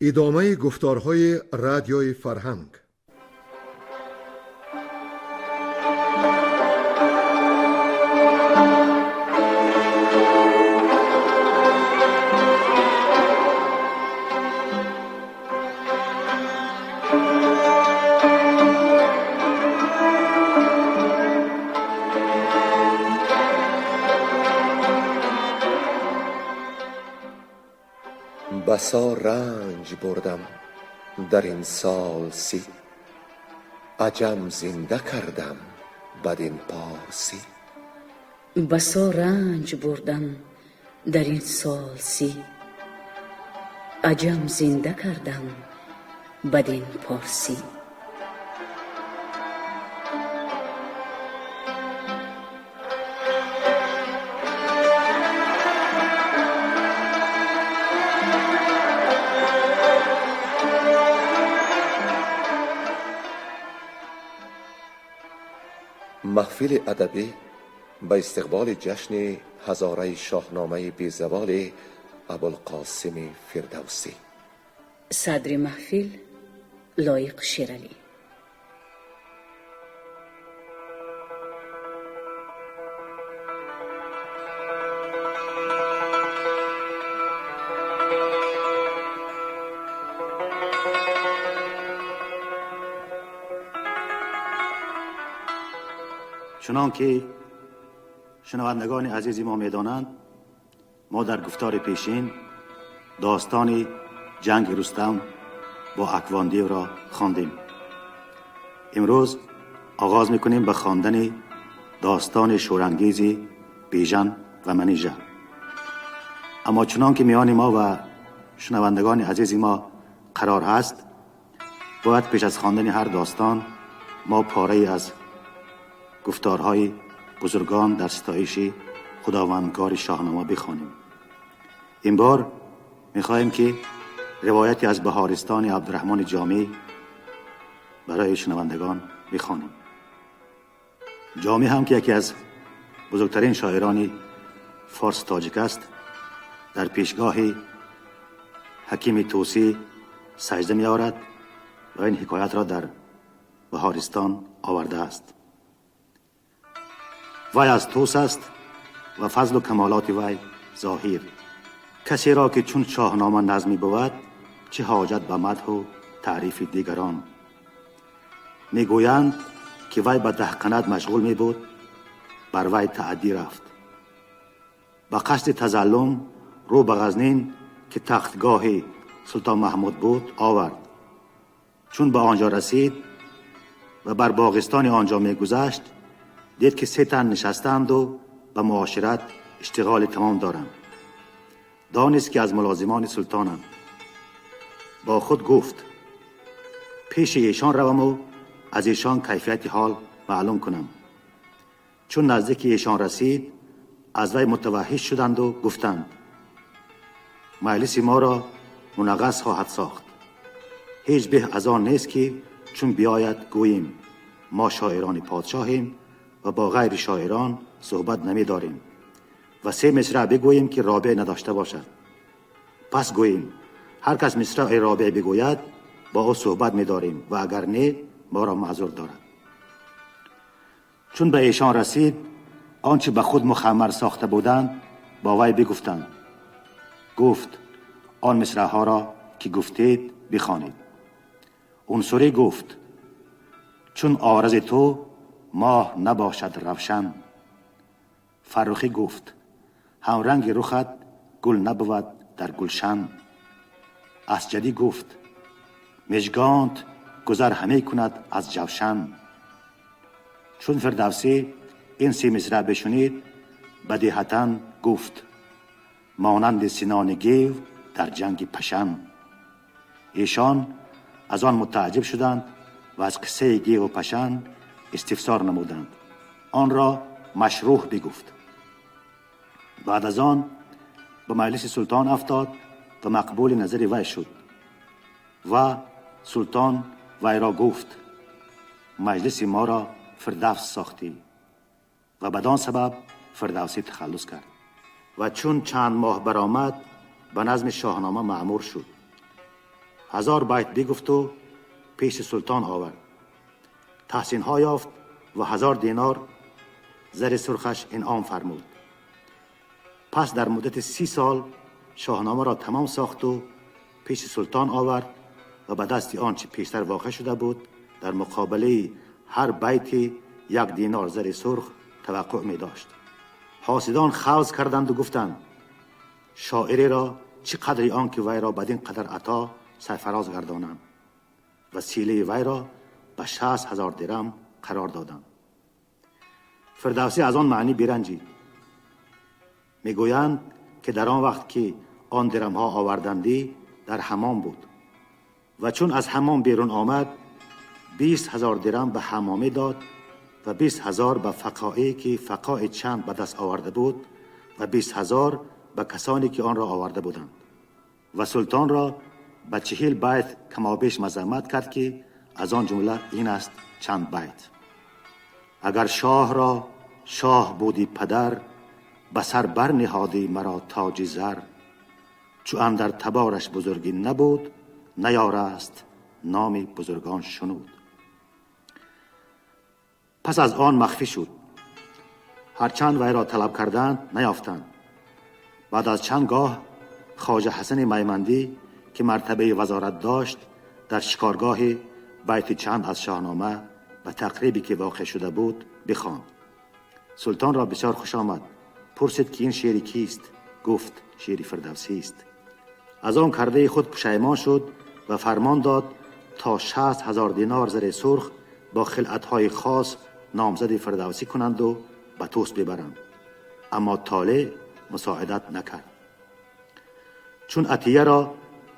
ادامه گفتارهای رادیوی فرهنگ. بسا رنج بردم در این سال سی، عجم زنده کردم بدین پارسی. بسا رنج بردم در این سال سی، عجم زنده کردم بدین پارسی. محفل ادبی به استقبال جشن هزاره شاهنامه بیزوال ابوالقاسم فردوسی. صدر محفل لایق شیرالی. چنان که شنوندگان عزیزی ما میدانند، ما در گفتار پیشین داستان جنگ رستم با اکواندیو را خواندیم. امروز آغاز میکنیم به خواندن داستان شورانگیز بیژن و منیژه. اما چنان که میان ما و شنوندگان عزیزی ما قرار هست، باید پیش از خواندن هر داستان ما پاره از گفتارهای بزرگان در ستایش خداوندگار شاهنامه بخوانیم. این بار میخواهیم که روایتی از بهارستان عبدالرحمن جامی برای شنوندگان بخوانیم. جامی هم که یکی از بزرگترین شاعران فارس تاجیک است، در پیشگاه حکیم توسی سجده می آورد و این حکایت را در بهارستان آورده است. وی از توس است و فضل و کمالات وی ظاهر. کسی را که چون شاهنامه نظمی بود، چه حاجت به مدح و تعریف دیگران. میگویند که وی به دهقند مشغول می بود، بر وی تعدی رفت. به قصد تظلم رو به غزنین که تختگاه سلطان محمود بود آورد. چون به آنجا رسید و بر باغستان آنجا می گذشت، دید که 3 تن نشستند و به معاشرت اشتغال تمام دارند. دانست که از ملازمان سلطانند. با خود گفت پیش ایشان روم و از ایشان کیفیت حال معلوم کنم. چون نزدیک ایشان رسید، از وی متوحش شدند و گفتند مجلس ما را منغص خواهد ساخت. هیچ به از آن نیست که چون بیاید گوییم ما شاعران پادشاهیم و با غیر شاعران صحبت نمی داریم و 3 مصرع بگوییم که رابع نداشته باشد. پس گوییم هر کس مصرع رابع بگوید با او صحبت می داریم و اگر نه ما را معذور دارد. چون به ایشان رسید، آنچه به خود مخمر ساخته بودند با وی بگفتند. گفت آن مصرع ها را که گفتید بخوانید. عنصری گفت چون عارض تو ماه نباشد روشن. فرخی گفت هم رنگ رخت گل نبود در گلشن. اسجدی گفت مژگانت گذر همه کند از جوشن. چون فردوسی این 3 مصرع بشنید، بدیهتاً گفت مانند سنان گیو در جنگ پشن. ایشان از آن متعجب شدند و از قصه گیو و پشن استفسار نمودند. آن را مشروح بگفت. بعد از آن به مجلس سلطان افتاد و مقبول نظر وی شد و سلطان وی را گفت مجلس ما را فردوس ساختی و بدان سبب فردوسی تخلص کرد. و چون چند ماه برآمد به نظم شاهنامه مأمور شد. 1000 بیت بگفت و پیش سلطان آورد. تحسین ها یافت و 1000 دینار زر سرخش انعام فرمود. پس در مدت 30 سال شاهنامه را تمام ساخت و پیش سلطان آورد و به دست آنچه پیشتر واقع شده بود در مقابله هر بیت 1 دینار زر سرخ توقع می داشت. حاسدان خوض کردند و گفتند شاعری را چه قدری آن که وی را بدین قدر عطا سرفراز گردانند، وسیله وی را به 60,000 درم قرار دادند. فردوسی از آن معنی برنجید. میگویند که در آن وقت که آن درم ها آوردندی در حمام بود و چون از حمام بیرون آمد 20,000 درم به حمامه داد و 20,000 به فقاعی که فقاع چند به دست آورده بود و 20,000 به کسانی که آن را آورده بودند و سلطان را به 40 بیت کمابیش مذمت کرد که از آن جمله این است چند بیت: اگر شاه را شاه بودی پدر، به سر بر نهادی مرا تاج زر. چو اندر تبارش بزرگی نبود، نیارست نام بزرگان شنود. پس از آن مخفی شد. هرچند وی را طلب کردند نیافتند. بعد از چند گاه خواجه حسن میمندی که مرتبه وزارت داشت در شکارگاه بیت چند از شاهنامه و تقریبی که واقع شده بود بخواند. سلطان را بسیار خوش آمد. پرسید که این شعر کیست؟ گفت شعر فردوسی است. از آن کرده خود پشیمان شد و فرمان داد تا 60,000 دینار زر سرخ با خلعت‌های خاص نامزد فردوسی کنند و به طوس ببرند. اما طالع مساعدت نکرد. چون عطیه را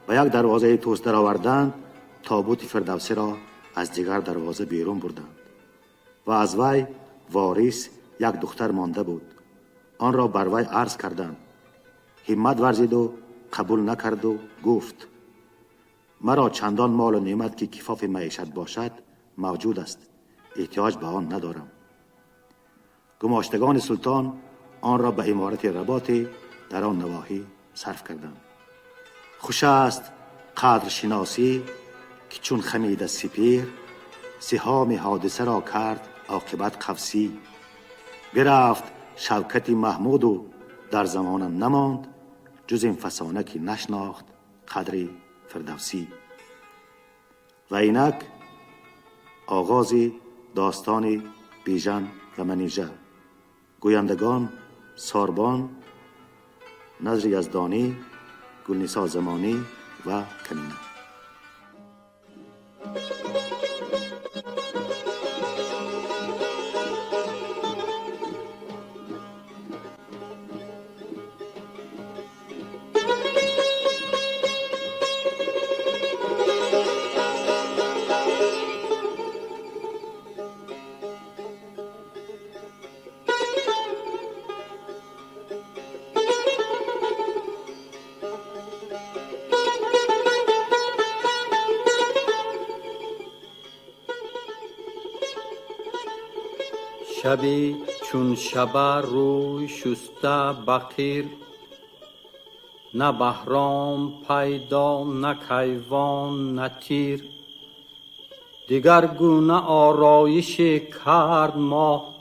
به 1 دروازه طوس در آوردند، تابوت فردوسی را از دیگر دروازه بیرون بردند و از وی وارث 1 دختر مانده بود. آن را بر وی عرض کردند. همت ورزید و قبول نکرد و گفت مرا چندان مال و نعمت که کفاف معیشت باشد موجود است، احتیاج به آن ندارم. گماشتگان سلطان آن را به امارت رباط در آن نواحی صرف کردند. خوش است قدر شناسی که چون خمید سپیر، سهام حادثه را کرد عاقبت قفسی. برفت شوکت محمود و در زمان نماند، جز این فسانه که نشناخت قدر فردوسی. و اینک آغاز داستان بیژن و منیژه. گویندگان ساربان، نظر یزدانی، گلنسا زمانی و کنینه. شبی چون شب روی شسته بقیر، نه بهرام پیدا نه کیوان نه تیر. دیگر گونه آرایش کرد ماه،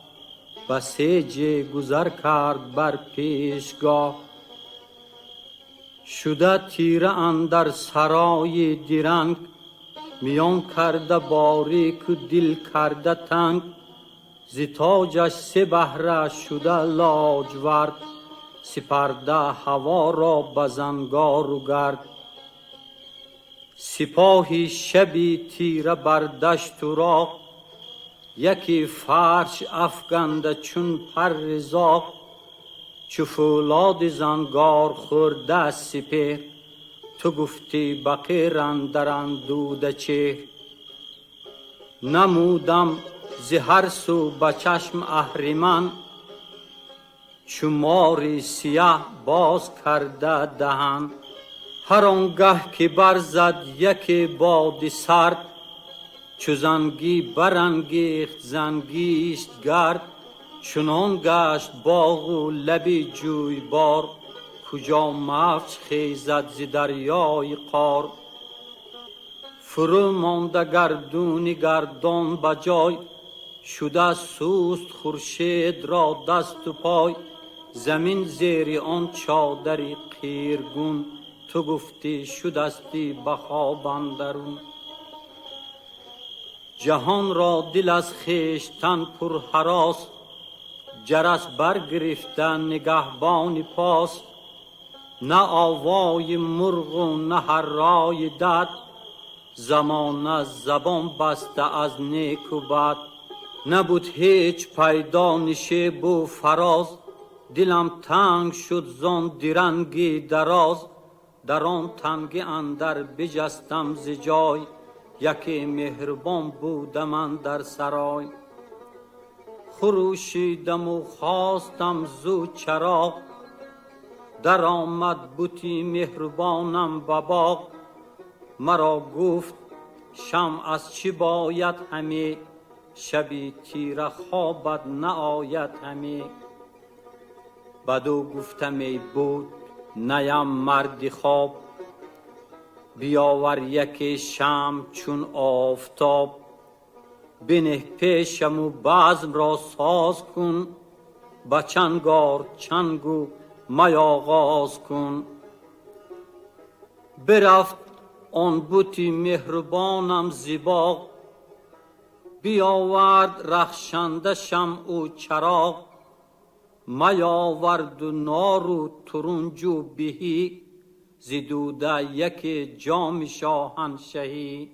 بسیج گذر کرد بر پیشگاه. شده تیره اندر سرای درنگ، میان کرده باریک و دل کرده تنگ. ز تاجش 3 بهره شده لاجورد، سپرده هوا را به زنگار و گرد. سپاهی شبی تیره بر دشت و راه، یکی فرش افگنده چون پر زاغ. چو فولاد زنگار خورده سپهر، تو گفتی بقیر اندر اندوده چهر. نمودم ز هر سو به چشم اهریمن، چو ماری سیاه باز کرده دهن. هر آنگه که برزد یکی باد سرد، چو زنگی برانگیخت زنگیست گرد. چنان گشت باغ و لب جویبار، کجا موج خیزد ز دریای قار. فرو مانده گردونی گردان بجای، شده سوست خورشید را دست و پای. زمین زیر آن چادری قیرگون، تو گفتی شدستی به خواب اندرون. جهان را دل از خویشتن پر هراس، جرس برگرفتن نگهبان پاس. نه آوای مرغ و نه حرای دد، زمانه زبان بسته از نیک و بد. نبود هیچ پیدا نشیب و فراز، دلم تنگ شد زان درنگی دراز. در آن تنگی اندر بجستم ز جای، یکی مهربان بودم اندر سرای. خروشیدم و خواستم زو چراغ، در آمد بتی مهربانم به باغ. مرا گفت شمع از چی باید همی، شبی تیره خوابت نآید همی. بدو گفتم ای بود نیم مرد خواب، بیاور یکی شمع چون آفتاب. بنه پیشم و بزم را ساز کن، به چنگار چنگو می آغاز کن. برفت آن بتی مهربانم زیبا، بیاورد رخشنده شمع و چراغ. می آورد و نار و ترنج و بهی، ز دوده یکی جام شاهنشهی.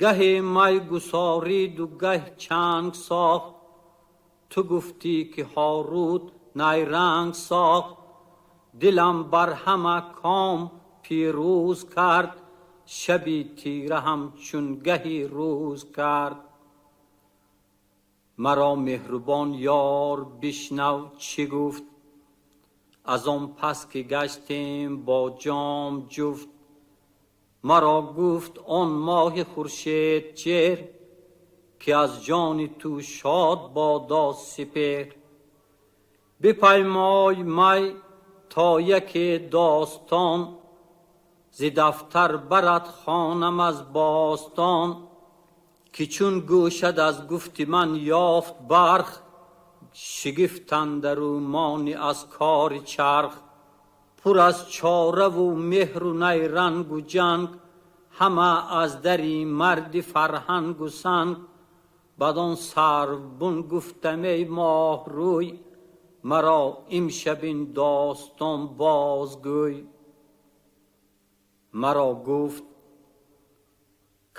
گه می گسارید و گه چنگ ساخت، تو گفتی که هاروت نیرنگ ساخت. دلم بر همه کام پیروز کرد، شبی تیره همچون گهی روز کرد. مرا مهربان یار بشنو چی گفت، از آن پس که گشتیم با جام جفت. مرا گفت آن ماه خورشید چهر، که از جان تو شاد بادا سپهر. بپیمای می تا یک داستان، ز دفتر برات خوانم از باستان. که چون گوشت از گفت من یافت برخ، شگفت اندرو مانی از کار چرخ. پر از چاره و مهر و نیرنگ و جنگ، همه از دری مرد فرهنگ و سنگ. بدان سرو گفتم ای ماه روی، مرا امشب این داستان بازگوی. مرا گفت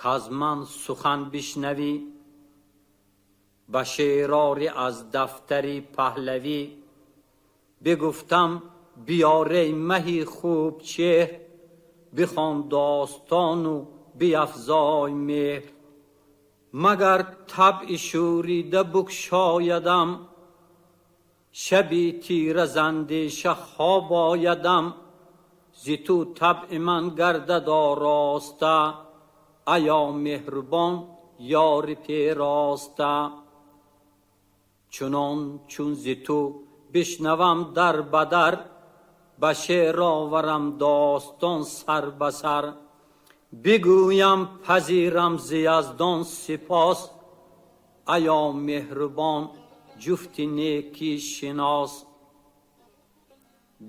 که از من سخن بشنوی، به شعراری از دفتری پهلوی. بگفتم بیاره مهی خوب چهر، بخوان داستان و بیفزای مهر. مگر طبع شوریده بگشایدم، شبی تیره زندیشه خواب آیدم. ز تو طبع من گردد آراسته، ایا مهربان یار پیراسته. چنان چون ز تو بشنوم در بدر، به شعر آورم داستان سر به سر. بگویم پذیرم ز یزدان سپاس، ایا مهربان جفت نیکی شناس.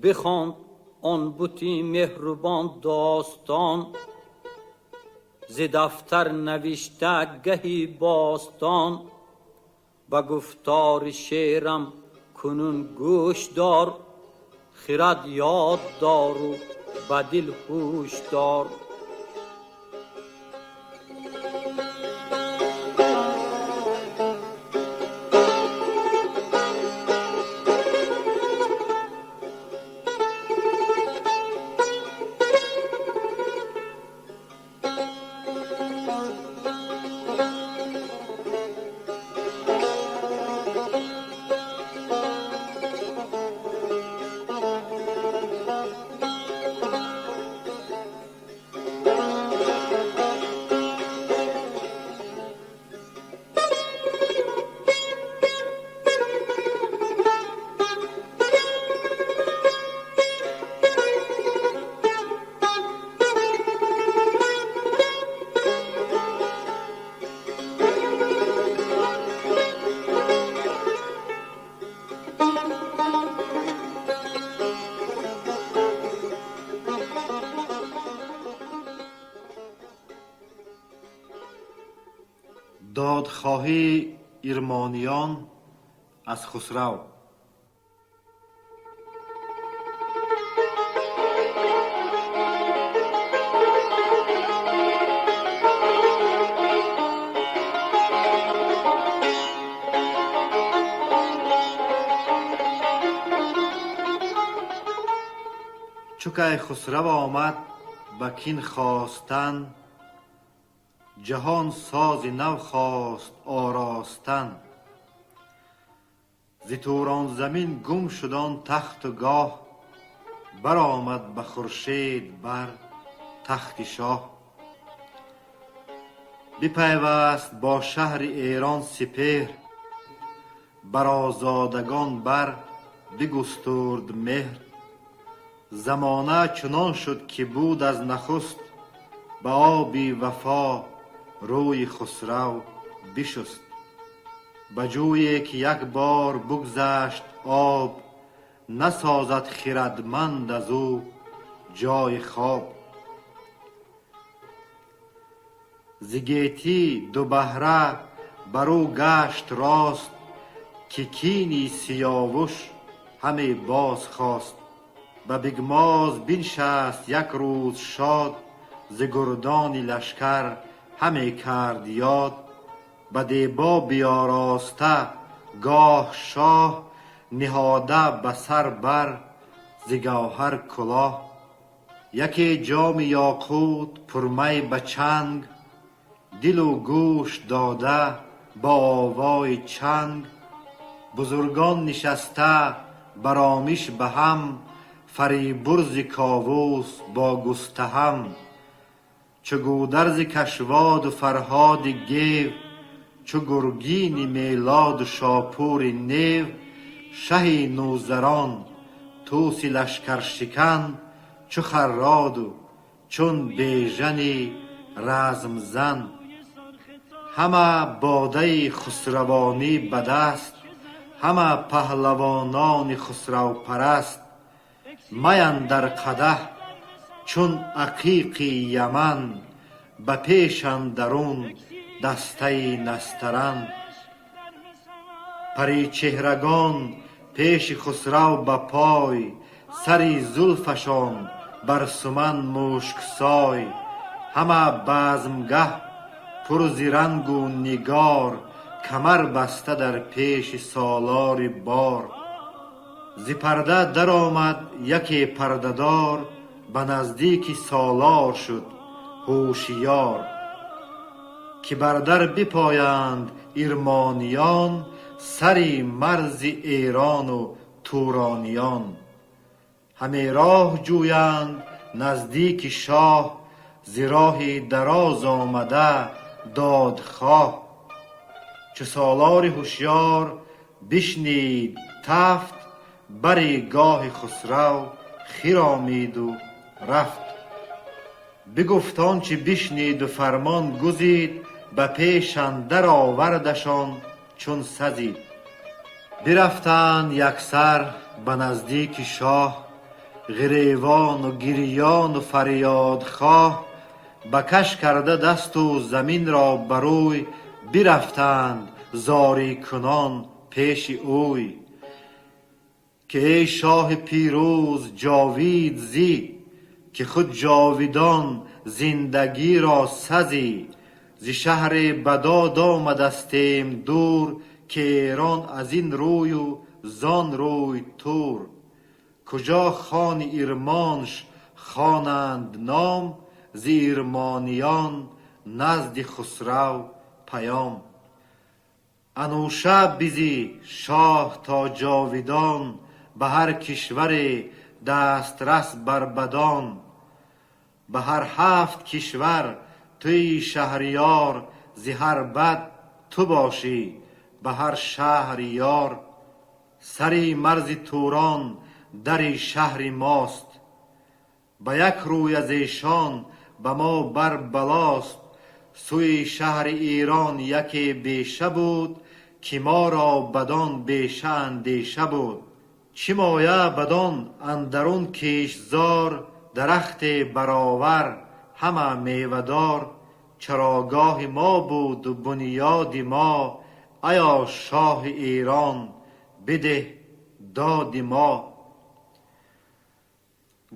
بخواند آن بتی مهربان داستان، ز دفتر نوشته گهی باستان. به گفتار شعرم کنون گوش دار، خرد یاد دار و به دل هوش دار. دادخواهی ایرمانیان از خسرو. چو که خسرو آمد به کین خواستن، جهان ساز نو خواست آراستن. ز توران زمین گم شد آن تخت و گاه، برآمد به خورشید بر تخت شاه. بپیوست با شهر ایران سپهر، بر آزادگان بر بگسترد مهر. زمانه چنان شد که بود از نخست، به آبی وفا روی خسرو بشست. به جویی که یک بار بگذشت آب، نسازد خردمند از او جای خواب. ز گیتی دو بهره بر او گشت راست، که کینی سیاوش همه باز خواست. به بگماز بنشست یک روز شاد، ز گردان لشکر همه کرد یاد. به دیبا بیاراسته گاه شاه، نهاده به سر بر ز گوهر کلاه. یکی جام یاقوت پرمی به چنگ، دل و گوش داده با آوای چنگ. بزرگان نشسته برآمیش به هم، فریبرز کاووس با گستهم. چو گودرز کشواد و فرهاد گیو، چو گرگین میلاد و شاپور نیو. شه نوذران طوس لشکر شکن، چو خراد و چون بیژن رزم زن. همه باده خسروانی به دست، همه پهلوانان خسرو پرست. می اندر قدح چون عقیق یمن، به پیش اندرون دسته نسترن. پری چهرگان پیش خسرو به پای، سری زلفشان بر سمن مشک سای. همه بزمگه پر ز رنگ و نگار، کمر بسته در پیش سالار بار. ز پرده در آمد یکی پرده دار، به نزدیک سالار شد هوشیار. که بر در بپایند ایرمانیان، سری مرز ایران و تورانیان. همه راه جویند نزدیک شاه، ز راه دراز آمده دادخواه. چو سالار هوشیار بشنید تفت، بر گاه خسرو خرامید و رفت. بگفت آنچه بشنید و فرمان گزید، به پیش اندر آوردشان چون سزید. برفتند یکسر به نزدیک شاه، گریوان و گریان و فریادخواه. به کش کرده دست و زمین را بروی، برفتند زاری کنان پیش اوی. که ای شاه پیروز جاوید زی، که خود جاویدان زندگی را سزی. ز شهر بداد آمدستیم دور، که ایران از این روی و زان روی تور. کجا خان ایرمانش خوانند نام، ز ایرمانیان نزد خسرو پیام. انوشه بزی شاه تا جاویدان، به هر کشور دسترس بر بدان. به هر 7 کشور توی شهریار، ز هر بد تو باشی به هر شهر یار. سری مرز توران در شهر ماست، به یک روی از ایشان به ما بر بلاست. سوی شهر ایران یکی بیشه بود، که ما را بدان بیشه اندیشه بود. چه مایه بدان اندرون کشتزار، درخت برآور همه میوه‌دار. چراگاه ما بود و بنیاد ما. ایا شاه ایران بده داد ما.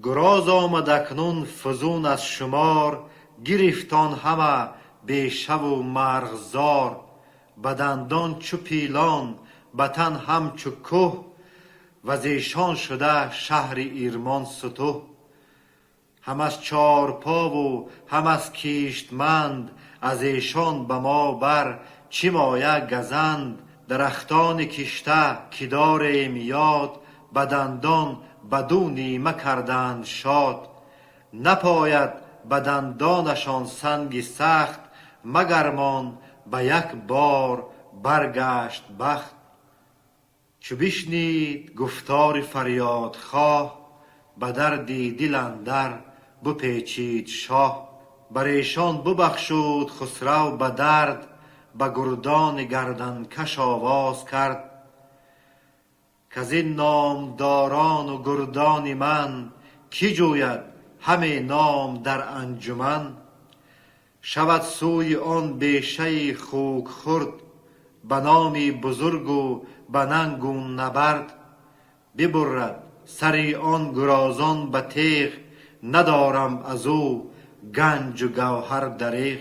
گراز آمد اکنون فزون از شمار، گرفتان همه بیشه و مرغزار. بدندان چو پیلان بتن همچو که، و زیشان شده شهر ایرمان ستوه. هم از چارپا و هم از کیشتمند، از ایشان به ما بر چی مایه گزند. درختان کشته که داریم یاد، بدندان بدو نیمه کردند شاد. نپاید بدندانشان سنگ سخت، مگرمان به یک بار برگشت بخت. چو بشنید گفتار فریاد خواه، به دردی دل اندر بپیچید شاه. بر ایشان ببخشود خسرو به درد، به گردان گردنکش آواز کرد. کز این نامداران و گردان من، کی جوید همه نام در انجمن. شود سوی آن بیشه خوک خورد، به نامی بزرگ و به ننگ و نبرد. ببرد سری آن گرازان به تیغ، ندارم از او گنج و گوهر دریغ.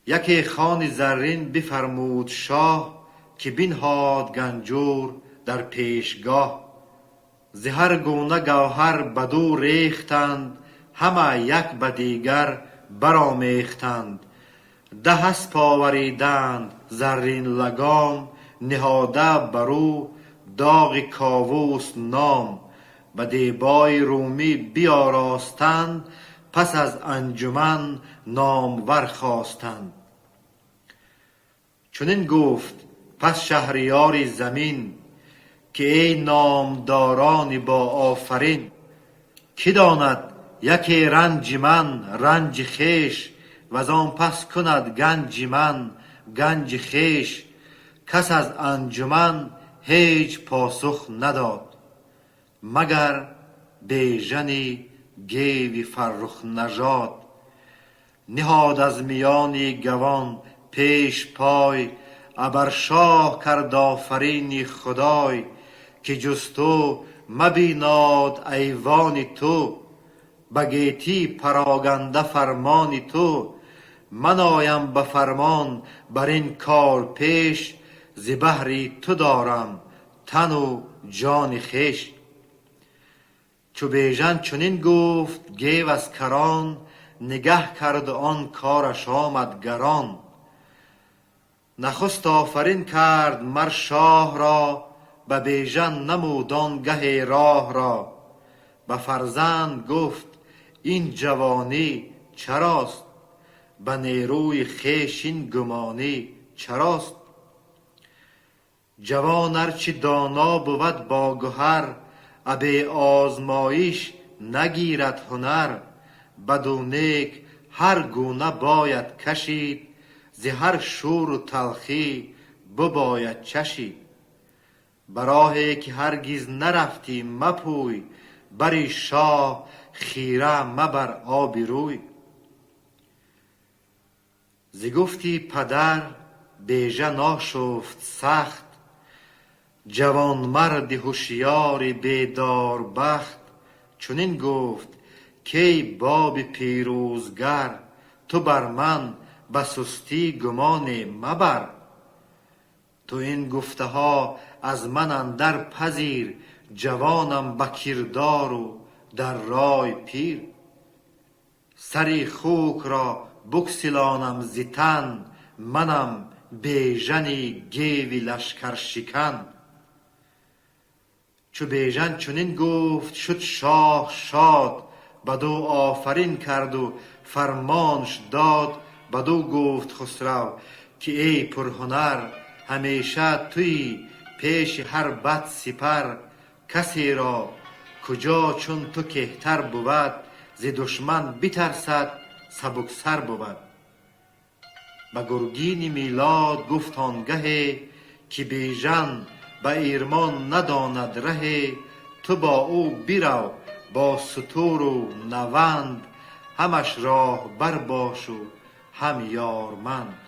یکی خوان زرین بفرمود شاه، که بنهاد گنجور در پیشگاه. ز هر گونه گوهر بدو ریختند، همه یک به دیگر برآمیختند. 10 اسپ آوریدند زرین لگام، نهاده برو داغ کاووس نام. به دیبای رومی بیاراستند، پس از انجمن نامور خواستند. چنین گفت پس شهریار زمین، که ای نامداران با آفرین. کی داند یکی رنج من رنج خویش، وز آن پس کند گنج من گنج خویش. کس از انجمن هیچ پاسخ نداد، مگر بیژن گیو فرخ نژاد. نهاد از میان گوان پیش پای، ابر شاه کرد آفرین خدای. که جز تو مبیناد ایوان تو، به گیتی پراگنده فرمان تو. من آیم به فرمان بر این کار پیش، ز بهر تو دارم تن و جان خویش. چو بیژن چنین گفت گیو از کران، نگه کرد و آن کارش آمد گران. نخست آفرین کرد مر شاه را، به بیژن نمود آنگه راه را. به فرزند گفت این جوانی چراست، به نیروی خویش این گمانی چراست. جوان ارچه دانا بود با گهر، ابی آزمایش نگیرد هنر. بد و نیک هر گونه باید کشید، ز هر شور و تلخی بباید چشید. به راهی که هرگز نرفتی مپوی، بر شاه خیره مبر آب روی. ز گفتی پدر بیژن آشفت سخت، جوان مرد هوشیار بیدار بخت. چنین گفت کی باب پیروزگر، تو بر من به سستی گمان مبر. تو این گفته ها از من اندر پذیر، جوانم به کردار و در رای پیر. سری خوک را بگسلانم ز تن، منم بیژن گیو لشکر شکن. چو بیژن چنین گفت شد شاه شاد، بدو آفرین کرد و فرمانش داد. بدو گفت خسرو که ای پرهنر، همیشه توی پیش هر بد سپر. کسی را کجا چون تو کهتر بود، ز دشمن بترسد سبکسر بود. به گرگین میلاد گفت آنگهی، که بیژن به ایرمان نداند رهی. تو با او برو با ستور و نوند، همش راه بر باش و هم یارمند.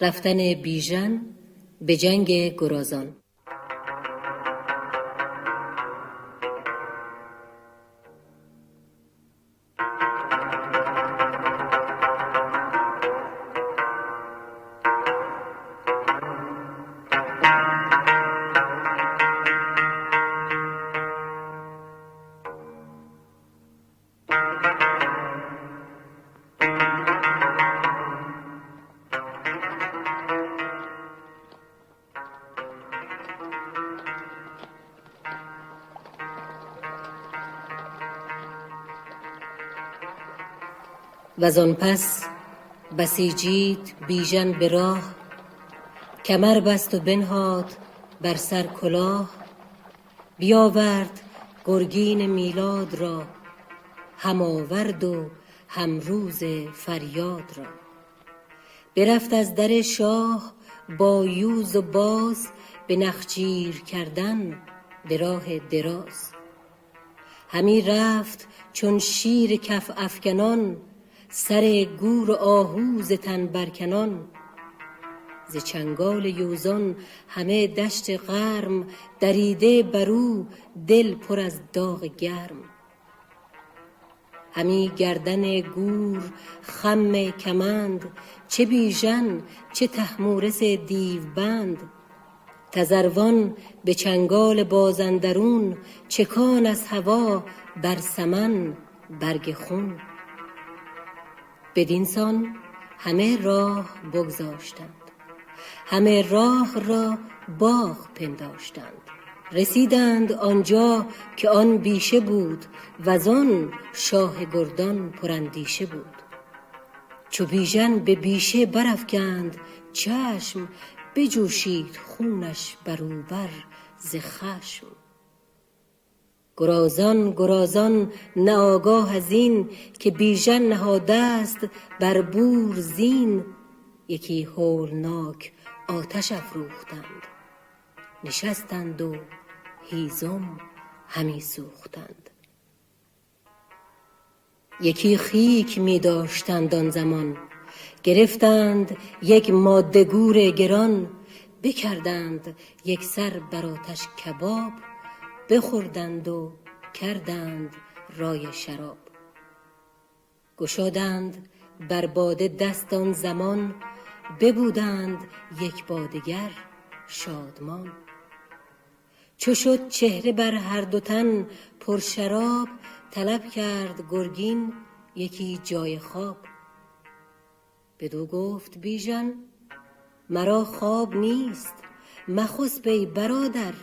رفتن بیژن به جنگ گرازان. وزان پس بسیجید بیژن به راه، کمر بست و بنهاد بر سر کلاه. بیاورد گرگین میلاد را، هم آورد و هم روز فریاد را. برفت از در شاه با یوز و باز، به نخجیر کردن به راه دراز. همی رفت چون شیر کف افکنان، سر گور آهو ز تن برکنان. ز چنگال یوزان همه دشت قرم، دریده برو دل پر از داغ گرم. همی گردن گور خم کمند، چه بیژن چه طهمورث دیو بند. تذروان به چنگال بازندرون، چکان از هوا بر سمن برگ خون. بدینسان همه راه بگذاشتند، همه راه را باغ پنداشتند. رسیدند آنجا که آن بیشه بود، وزان شاه گردان پراندیشه بود. چو بیژن به بیشه برافکند چشم، بجوشید خونش بروبر ز خشم. گرازان گرازان نه آگاه از این، که بیژن نهاده است بر بور زین. یکی هولناک آتش افروختند، نشستند و هیزم همی سوختند. یکی خیک می داشتند آن زمان، گرفتند یک ماده گور گران. بکردند یک سر بر آتش کباب، بخوردند و کردند رای شراب. گشادند بر باده دست آن زمان، ببودند یک بادگر شادمان. چو شد چهره بر هر دو تن پر شراب، طلب کرد گرگین یکی جای خواب. بدو گفت بیژن مرا خواب نیست، مخسب ای برادر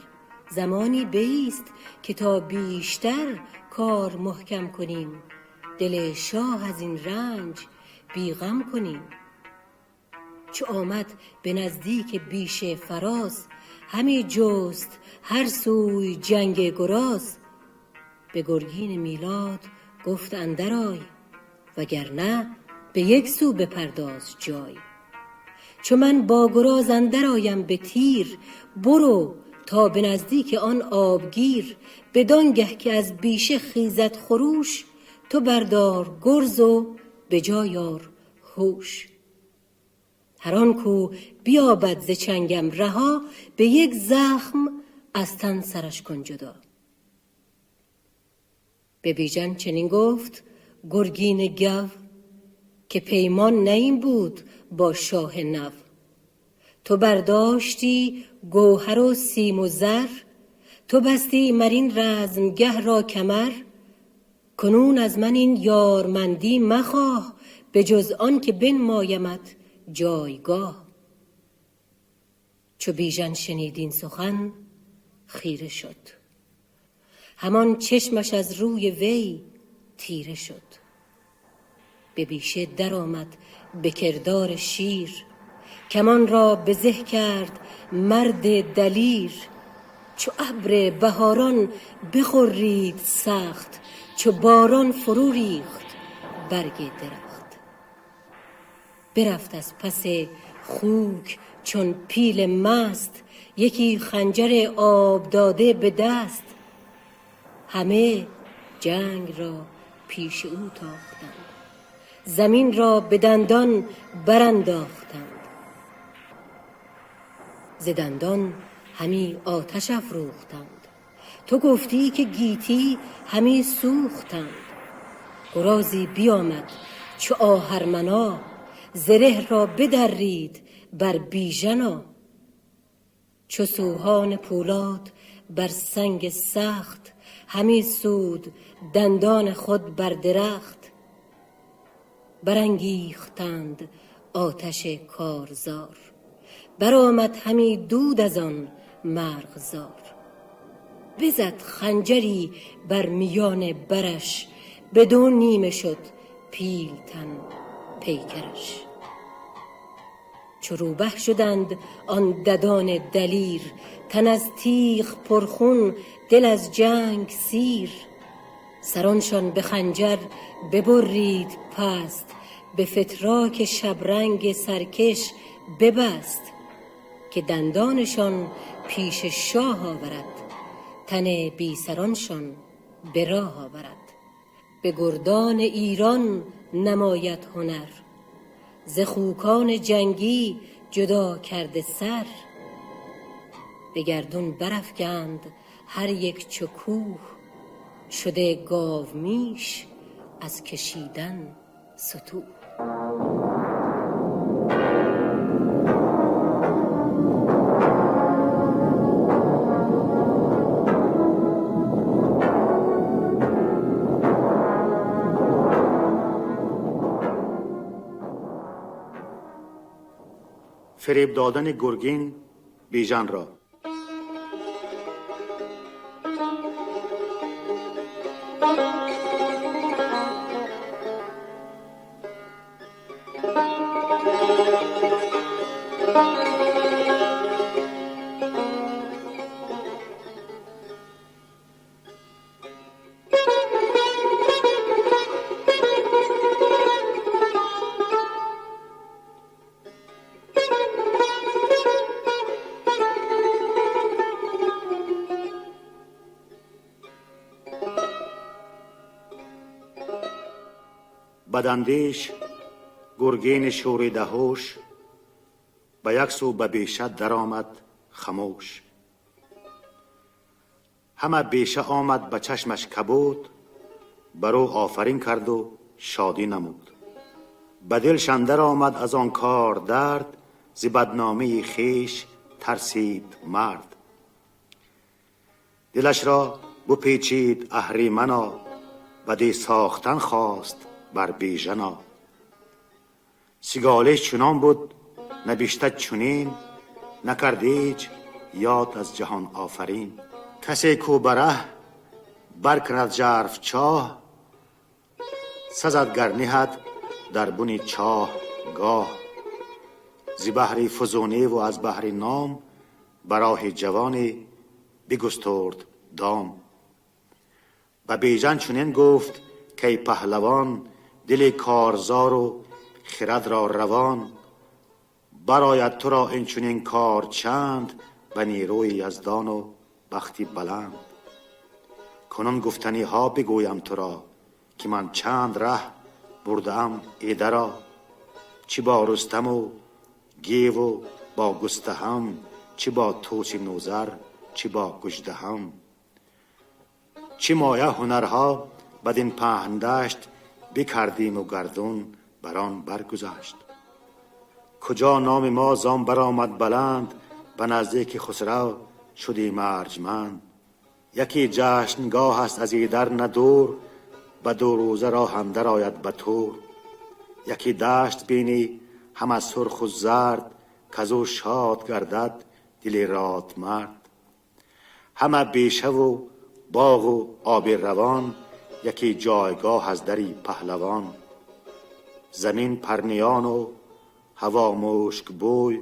زمانی بایست، که تا بیشتر کار محکم کنیم، دل شاه از این رنج بیغم کنیم. چو آمد به نزدیک بیشه فراز، همی جست هر سوی جنگ گراز. به گرگین میلاد گفت اندر آی، وگرنه به یک سو بپرداز جای. چو من با گراز اندر آیم به تیر، برو تا به نزدیک آن آبگیر. بدانگه که از بیشه خیزد خروش، تو بردار گرز و به جای آر هوش. هر آن کو بیابد ز چنگم رها، به یک زخم از تن سرش کن جدا. به بیژن چنین گفت گرگین گو، که پیمان نه این بود با شاه نو. تو برداشتی گوهر و سیم و زر، تو بستی مرین رزمگه را کمر، کنون از من این یارمندی مخواه، به جز آن که بنمایمت جایگاه. چو بیژن شنید این سخن خیره شد، همان چشمش از روی وی تیره شد. به بیشه در آمد به کردار شیر، کمان را به زه کرد مرد دلیر. چو ابر بهاران بخورید سخت، چو باران فرو ریخت برگ درخت. برفت از پس خوک چون پیل مست، یکی خنجر آب داده به دست. همه جنگ را پیش او تاختند، زمین را به دندان برانداختند. ز دندان همی آتش افروختند، تو گفتی که گیتی همی سوختند. گرازی بیامد چو آهرمنا، زره را بدرید بر بیژنا. چو سوهان پولاد بر سنگ سخت، همی سود دندان خود بر درخت. برانگیختند آتش کارزار، برآمد همی دود از آن مرغزار. بزد خنجری بر میان برش، به دو نیمه شد پیلتن پیکرش. چو روبه شدند آن ددان دلیر، تن از تیغ پرخون دل از جنگ سیر. سرانشان به خنجر ببرید پست، به فتراک شبرنگ سرکش ببست. که دندانشان پیش شاه آورد، تن بی سرانشان به راه آورد. به گردان ایران نماید هنر، ز خوکان جنگی جدا کرده سر. به گردون برافگند هر یک چو کوه، شده گاومیش از کشیدن ستوه. فریب دادن گرگین بیژن را. بداندیش گرگین شوریده هوش، به یک سو به بیشه در آمد خموش. همه بیشه آمد به چشمش کبود، برو آفرین کرد و شادی نمود. به دلش اندر آمد از آن کار درد، ز بدنامی خویش ترسید مرد. دلش را بپیچید اهریمنا، بدی ساختن خواست بر بیژنا. سگالش چنان بود نبشته چنین، نکرد هیچ یاد از جهان آفرین. کسی کو بره برکند ژرف چاه، سزد گر نهد در بن چاه گاه. ز بهر فزونی و از بهر نام، براه جوانی بگسترد دام. و بیژن چنین گفت که پهلوان، دل کارزار و خرد را روان. براید تو را این چنین کار چند، به نیروی یزدان و بختی بلند. کنون گفتنی ها بگویم تو را، که من چند ره بردم ایده را. چی با رستم و گیو و با گستهم، چی با طوس نوذر چی با گژدهم. چی مایه هنرها بدین پهن دشت، بکردیم و گردون بران برگذشت. کجا نام ما زان برآمد بلند، به نزدیک خسرو شدیم ارجمند. یکی جشنگاه است از ایدر ندور، به 2 روزه را اندر آید به تور. یکی دشت بینی همه سرخ و زرد، کزو شاد گردد دل راد مرد. همه بیشه و باغ و آب روان، یکی جایگاه از دری پهلوان. زمین پرنیان و هوا مشک بوی،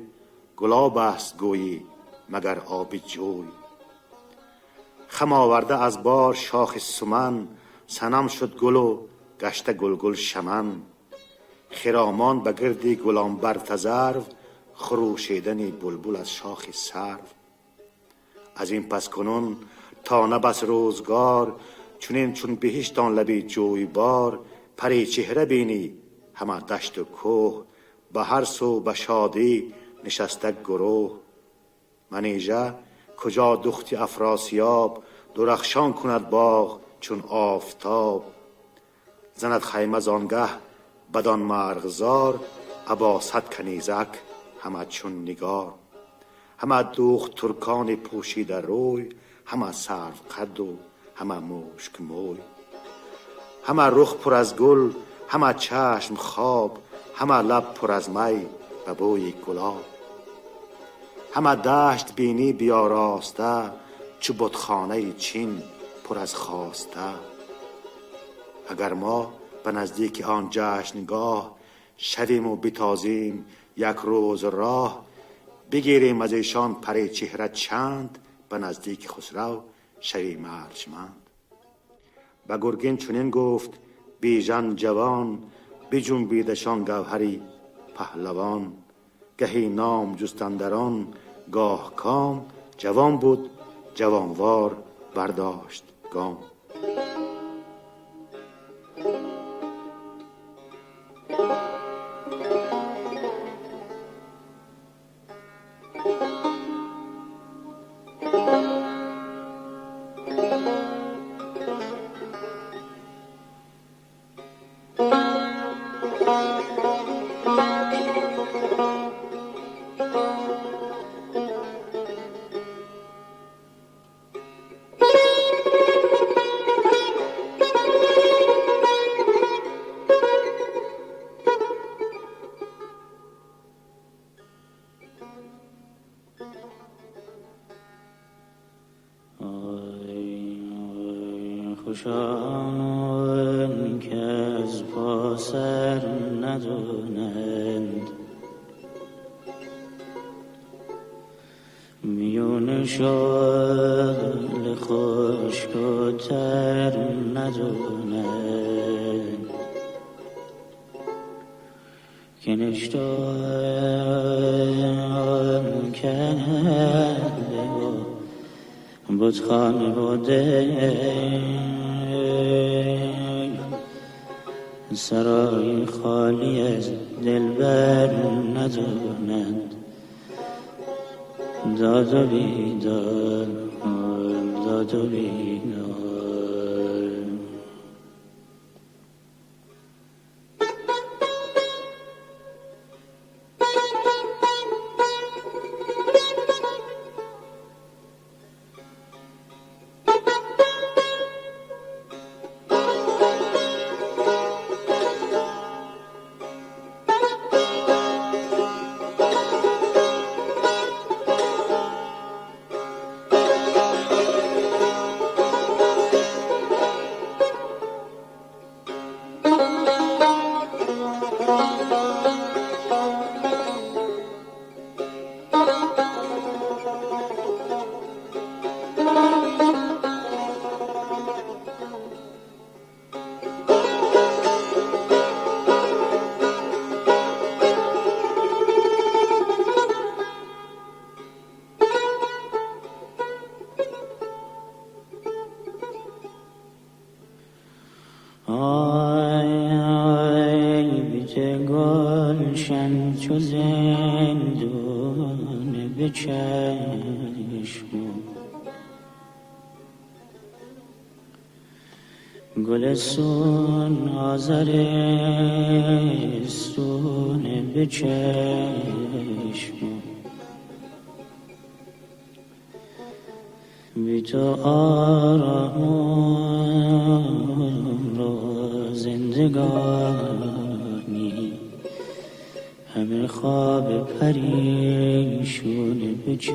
گلاب است گویی مگر آب جوی. خم آورده از بار شاخ سمن، صنم شد گل و گشته گلگل شمن. خرامان به گردی گلانبر تذرو، خروشیدن بلبل از شاخ سرو. از این پس کنون تا نه بس روزگار، چونین چون بهشت آن لبی جویبار. پری چهره بینی همه دشت و کوه، به هر سو به شادی نشسته گروه. منیژه کجا دختی افراسیاب، درخشان کند باغ چون آفتاب. زند خیمه زانگه بدان مرغزار، ابا 100 کنیزک همه چون نگار. همه دوخت ترکان پوشیده روی، همه سرو قد و همه مشک موی. همه رخ پر از گل، همه چشم خواب، همه لب پر از می به بوی گلاب. همه دشت بینی بیاراسته، چو بتخانه چین پر از خواسته. اگر ما به نزدیک آن جشنگاه، شویم و بتازیم یک روز راه. بگیریم از ایشان پری چهره چند، به نزدیک خسرو شویم ارجمند. به گرگین چنین گفت بیژن جوان، بجنبیدشان گوهری پهلوان. گهی نام جستندران گاه کام، جوان بود جوانوار برداشت گام. خوشان که از پا سر ندانند، میون شال خشک و تر ندانند. که نشتان کرده و بتخانه بوده، سرای خالی از دلبر ندانند. داد و بیداد، داد و بیداد. گلشن چو زندون به چشم، گلستون آذرستون به چشم. به تو آرام را زندگانی، همه خواب پریشون به چشم.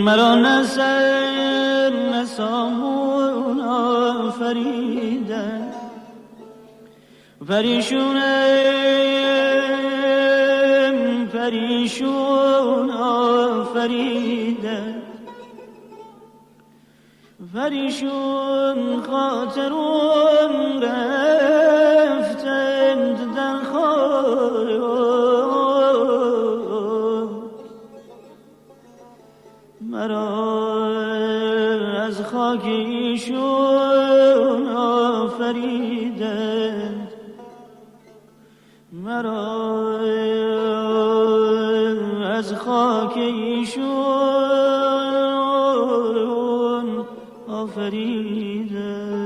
مرا نسر نسامون آفریدن، پریشونم پریشون آفریدن، پریشون خاطرون رفتند در خواهد، مرا از خاک ایشون آفریدند، مرا از خاک ایشون آفریدند.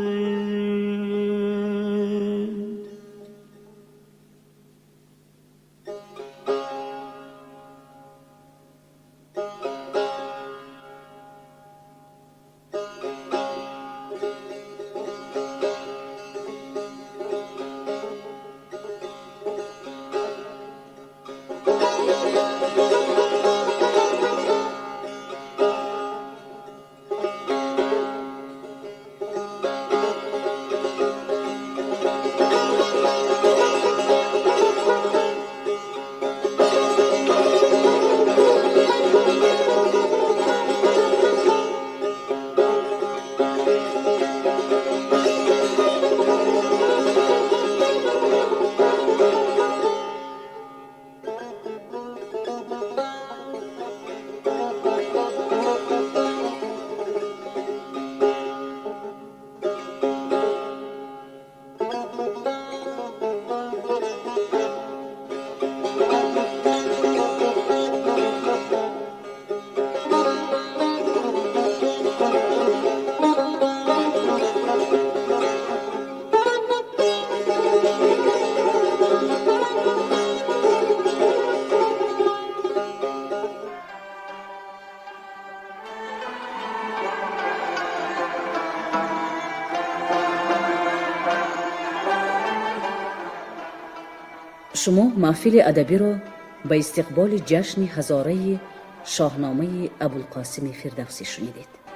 شما محفل ادبی را به استقبال جشن هزاره شاهنامه ابوالقاسم فردوسی شنیدید.